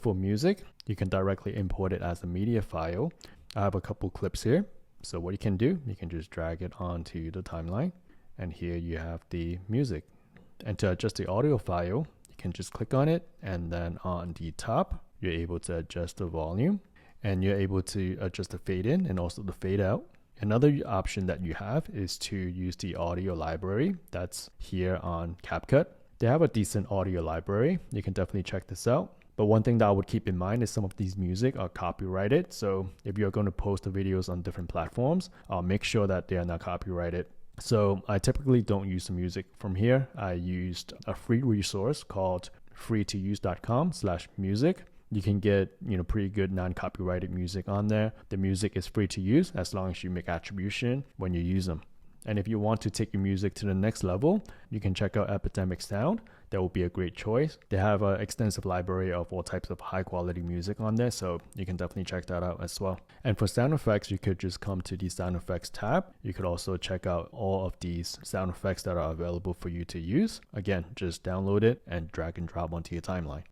For music, you can directly import it as a media file. I have a couple clips here. So what you can do, you can just drag it onto the timeline. And here you have the music. And to adjust the audio file, you can just click on it. And then on the top, you're able to adjust the volume. And you're able to adjust the fade in and also the fade out. Another option that you have is to use the audio library that's here on CapCut. They have a decent audio library. You can definitely check this out. But one thing that I would keep in mind is some of these music are copyrighted. So if you're going to post the videos on different platforms, make sure that they are not copyrighted. So I typically don't use the music from here. I used a free resource called freetouse.com/music. You can get, pretty good non-copyrighted music on there. The music is free to use as long as you make attribution when you use them. And if you want to take your music to the next level, you can check out Epidemic Sound. That will be a great choice. They have an extensive library of all types of high quality music on there, so you can definitely check that out as well. And for sound effects, you could just come to the sound effects tab. You could also check out all of these sound effects that are available for you to use. Again, just download it and drag and drop onto your timeline.